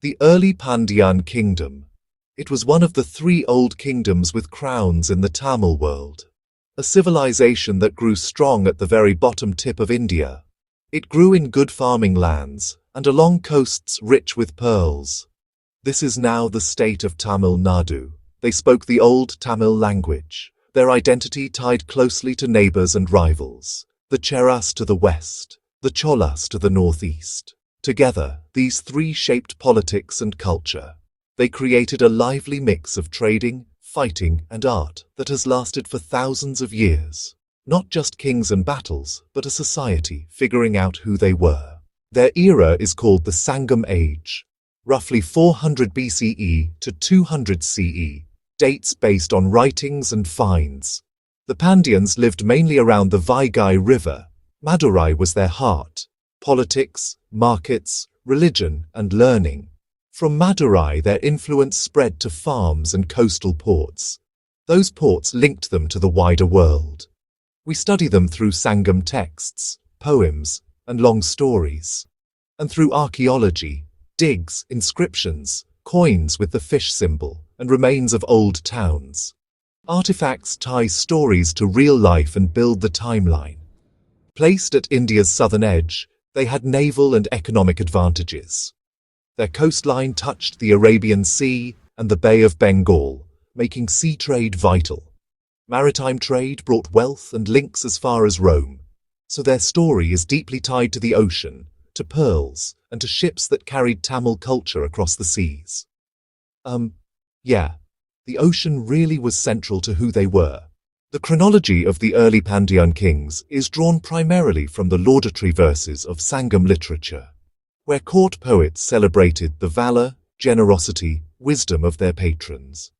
The Early Pandyan Kingdom. It was one of the three old kingdoms with crowns in the Tamil world. A civilization that grew strong at the very bottom tip of India. It grew in good farming lands and along coasts rich with pearls. This is now the state of Tamil Nadu. They spoke the old Tamil language, their identity tied closely to neighbors and rivals, the Cheras to the west, the Cholas to the northeast. Together, these three shaped politics and culture. They created a lively mix of trading, fighting, and art that has lasted for thousands of years. Not just kings and battles, but a society figuring out who they were. Their era is called the Sangam Age, roughly 400 BCE to 200 CE, dates based on writings and finds. The Pandyans lived mainly around the Vaigai River. Madurai was their heart. Politics, markets, religion, and learning. From Madurai, their influence spread to farms and coastal ports. Those ports linked them to the wider world. We study them through Sangam texts, poems, and long stories. And through archaeology, digs, inscriptions, coins with the fish symbol, and remains of old towns. Artifacts tie stories to real life and build the timeline. Placed at India's southern edge, they had naval and economic advantages. Their coastline touched the Arabian Sea and the Bay of Bengal, making sea trade vital. Maritime trade brought wealth and links as far as Rome, so their story is deeply tied to the ocean, to pearls, and to ships that carried Tamil culture across the seas. The ocean really was central to who they were. The chronology of the early Pandyan kings is drawn primarily from the laudatory verses of Sangam literature, where court poets celebrated the valor, generosity, wisdom of their patrons.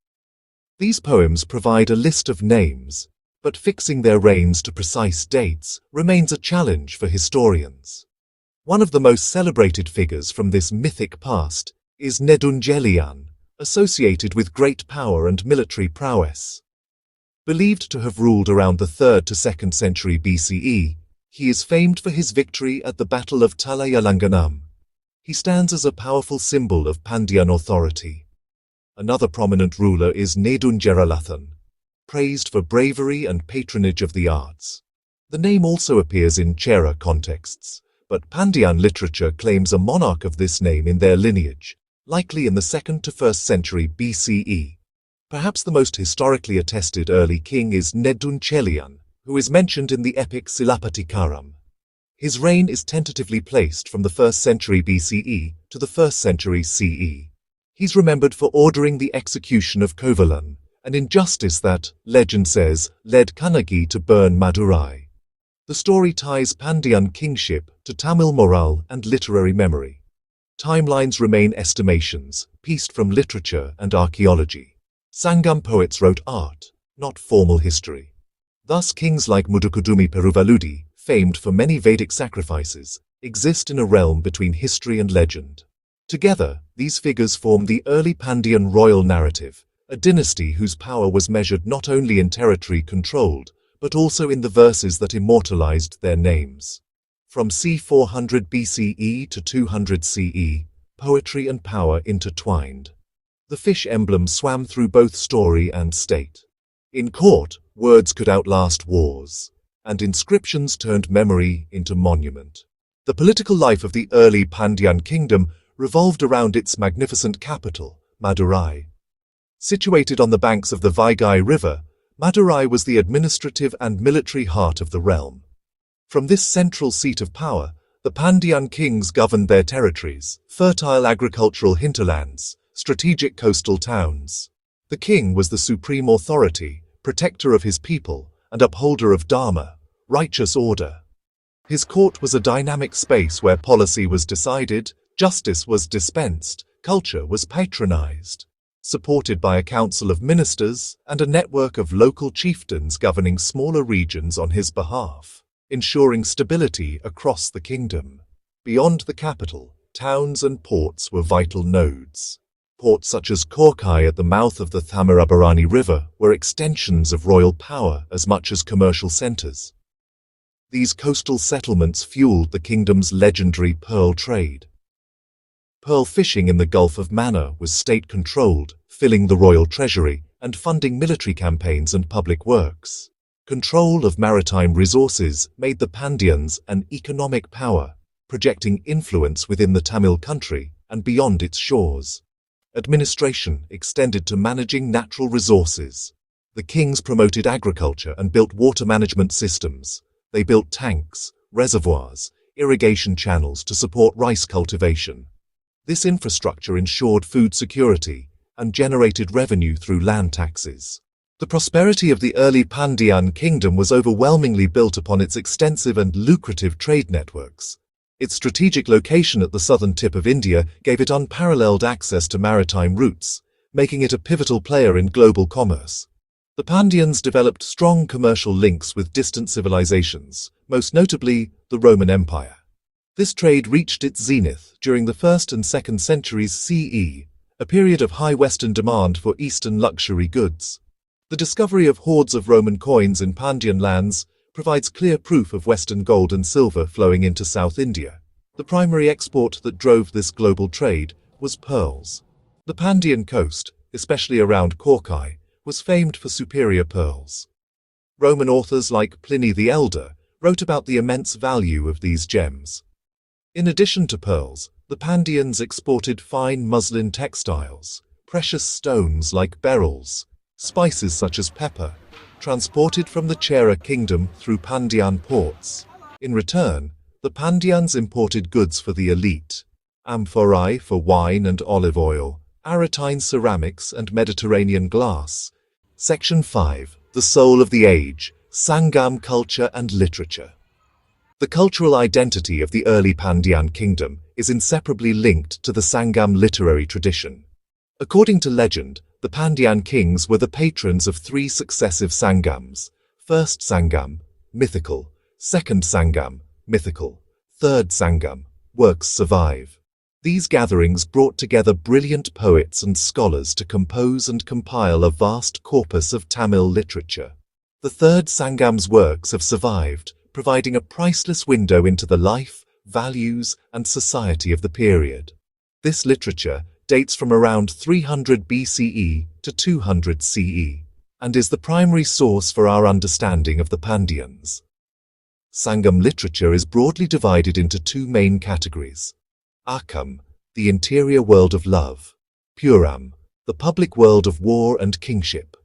These poems provide a list of names, but fixing their reigns to precise dates remains a challenge for historians. One of the most celebrated figures from this mythic past is Nedunjelian, associated with great power and military prowess. Believed to have ruled around the 3rd to 2nd century BCE, he is famed for his victory at the Battle of Talayalanganam. He stands as a powerful symbol of Pandyan authority. Another prominent ruler is Nedunjeralathan, praised for bravery and patronage of the arts. The name also appears in Chera contexts, but Pandyan literature claims a monarch of this name in their lineage, likely in the 2nd to 1st century BCE. Perhaps the most historically attested early king is Nedunjelian, who is mentioned in the epic Silapatikaram. His reign is tentatively placed from the 1st century BCE to the 1st century CE. He's remembered for ordering the execution of Kovalan, an injustice that, legend says, led Kannagi to burn Madurai. The story ties Pandyan kingship to Tamil morale and literary memory. Timelines remain estimations, pieced from literature and archaeology. Sangam poets wrote art, not formal history. Thus kings like Mudukudumi Peruvaludi, famed for many Vedic sacrifices, exist in a realm between history and legend. Together, these figures form the early Pandyan royal narrative, a dynasty whose power was measured not only in territory controlled, but also in the verses that immortalized their names. From c. 400 BCE to 200 CE, poetry and power intertwined. The fish emblem swam through both story and state. In court, words could outlast wars, and inscriptions turned memory into monument. The political life of the early Pandyan kingdom revolved around its magnificent capital, Madurai. Situated on the banks of the Vaigai River, Madurai was the administrative and military heart of the realm. From this central seat of power, the Pandyan kings governed their territories, fertile agricultural hinterlands, strategic coastal towns. The king was the supreme authority, protector of his people, and upholder of dharma, righteous order. His court was a dynamic space where policy was decided, justice was dispensed, culture was patronized, supported by a council of ministers and a network of local chieftains governing smaller regions on his behalf, ensuring stability across the kingdom. Beyond the capital, towns and ports were vital nodes. Ports such as Korkai at the mouth of the Thamirabarani River were extensions of royal power as much as commercial centers. These coastal settlements fueled the kingdom's legendary pearl trade. Pearl fishing in the Gulf of Mannar was state-controlled, filling the royal treasury and funding military campaigns and public works. Control of maritime resources made the Pandyans an economic power, projecting influence within the Tamil country and beyond its shores. Administration extended to managing natural resources. The kings promoted agriculture and built water management systems. They built tanks, reservoirs, irrigation channels to support rice cultivation. This infrastructure ensured food security and generated revenue through land taxes. The prosperity of the early Pandyan Kingdom was overwhelmingly built upon its extensive and lucrative trade networks. Its strategic location at the southern tip of India gave it unparalleled access to maritime routes, making it a pivotal player in global commerce. The Pandyans developed strong commercial links with distant civilizations, most notably the Roman Empire. This trade reached its zenith during the 1st and 2nd centuries CE, a period of high Western demand for Eastern luxury goods. The discovery of hoards of Roman coins in Pandyan lands provides clear proof of Western gold and silver flowing into South India. The primary export that drove this global trade was pearls. The Pandyan coast, especially around Korkai, was famed for superior pearls. Roman authors like Pliny the Elder wrote about the immense value of these gems. In addition to pearls, the Pandyans exported fine muslin textiles, precious stones like beryls, spices such as pepper, transported from the Chera kingdom through Pandyan ports. In return, the Pandyans imported goods for the elite: amphorae for wine and olive oil, Aretine ceramics and Mediterranean glass. Section 5. The Soul of the Age, Sangam Culture and Literature. The cultural identity of the early Pandyan Kingdom is inseparably linked to the Sangam literary tradition. According to legend, the Pandyan kings were the patrons of 3 successive Sangams: First Sangam, mythical; Second Sangam, mythical; Third Sangam. Works survive. These gatherings brought together brilliant poets and scholars to compose and compile a vast corpus of Tamil literature. The Third Sangam's works have survived, providing a priceless window into the life, values, and society of the period. This literature dates from around 300 BCE to 200 CE, and is the primary source for our understanding of the Pandyans. Sangam literature is broadly divided into 2 main categories: Akam, the interior world of love; Puram, the public world of war and kingship.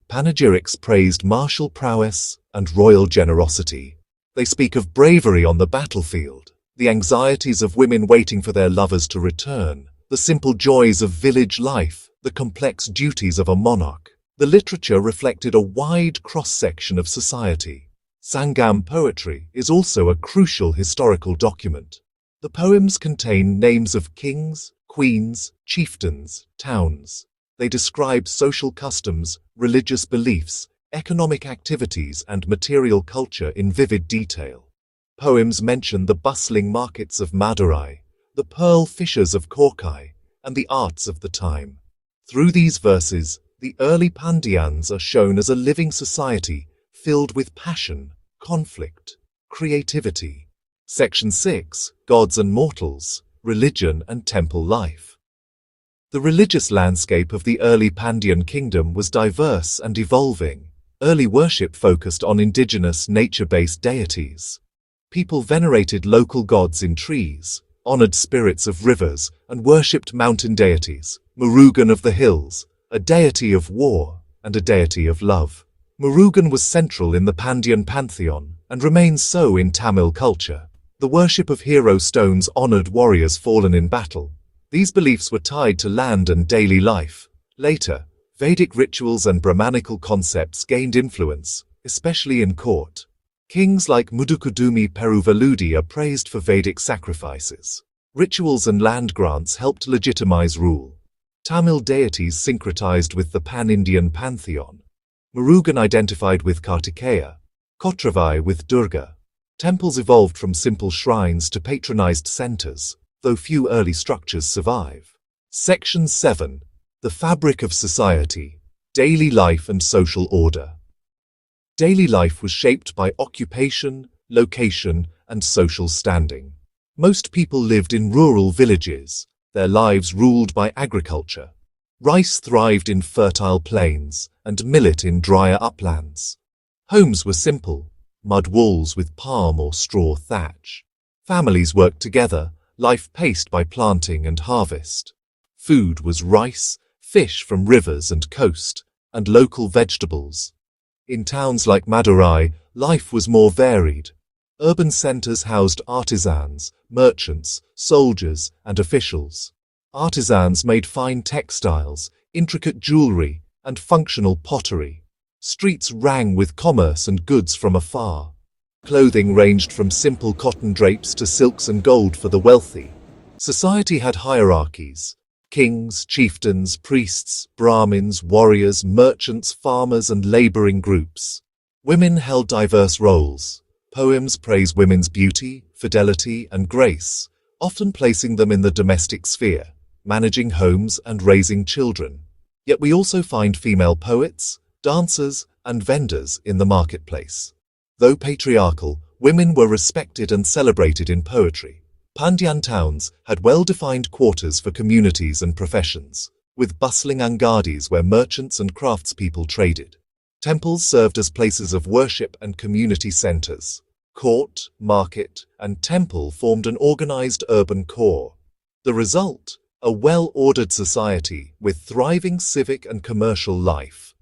Panegyrics praised martial prowess and royal generosity. They speak of bravery on the battlefield, the anxieties of women waiting for their lovers to return, the simple joys of village life, the complex duties of a monarch. The literature reflected a wide cross-section of society. Sangam poetry is also a crucial historical document. The poems contain names of kings, queens, chieftains, towns. They describe social customs, religious beliefs, economic activities, and material culture in vivid detail. Poems mention the bustling markets of Madurai, the pearl fishers of Korkai, and the arts of the time. Through these verses, the early Pandyans are shown as a living society filled with passion, conflict, creativity. Section 6. Gods and Mortals, Religion and Temple Life. The religious landscape of the early Pandyan Kingdom was diverse and evolving. Early worship focused on indigenous nature-based deities. People venerated local gods in trees, honored spirits of rivers, and worshipped mountain deities: Murugan of the hills, a deity of war, and a deity of love. Murugan was central in the Pandyan pantheon, and remains so in Tamil culture. The worship of hero stones honored warriors fallen in battle. These beliefs were tied to land and daily life. Later, Vedic rituals and Brahmanical concepts gained influence, especially in court. Kings like Mudukudumi Peruvaludi are praised for Vedic sacrifices. Rituals and land grants helped legitimize rule. Tamil deities syncretized with the pan-Indian pantheon. Murugan identified with Kartikeya, Kotravai with Durga. Temples evolved from simple shrines to patronized centers, though few early structures survive. Section 7. The Fabric of Society, Daily Life and Social Order. Daily life was shaped by occupation, location, and social standing. Most people lived in rural villages, their lives ruled by agriculture. Rice thrived in fertile plains and millet in drier uplands. Homes were simple, mud walls with palm or straw thatch. Families worked together, life paced by planting and harvest. Food was rice, fish from rivers and coast, and local vegetables. In towns like Madurai, life was more varied. Urban centers housed artisans, merchants, soldiers, and officials. Artisans made fine textiles, intricate jewelry, and functional pottery. Streets rang with commerce and goods from afar. Clothing ranged from simple cotton drapes to silks and gold for the wealthy. Society had hierarchies: kings, chieftains, priests, Brahmins, warriors, merchants, farmers, and laboring groups. Women held diverse roles. Poems praise women's beauty, fidelity, and grace, often placing them in the domestic sphere, managing homes and raising children. Yet we also find female poets, dancers, and vendors in the marketplace. Though patriarchal, women were respected and celebrated in poetry. Pandyan towns had well-defined quarters for communities and professions, with bustling angadis where merchants and craftspeople traded. Temples served as places of worship and community centers. Court, market, and temple formed an organized urban core. The result? A well-ordered society with thriving civic and commercial life.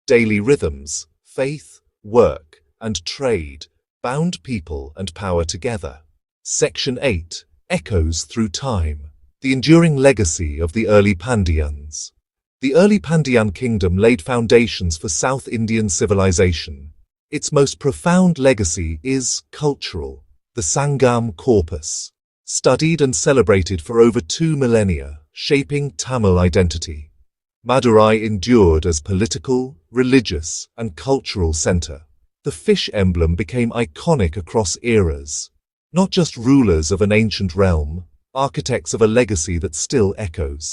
Daily rhythms, faith, work, and trade bound people and power together. Section 8. Echoes through time. The enduring legacy of the early Pandyans. The early Pandyan Kingdom laid foundations for South Indian civilization. Its most profound legacy is cultural. The Sangam corpus, studied and celebrated for over 2 millennia, shaping Tamil identity. Madurai endured as political, religious, and cultural center. The fish emblem became iconic across eras. Not just rulers of an ancient realm, architects of a legacy that still echoes.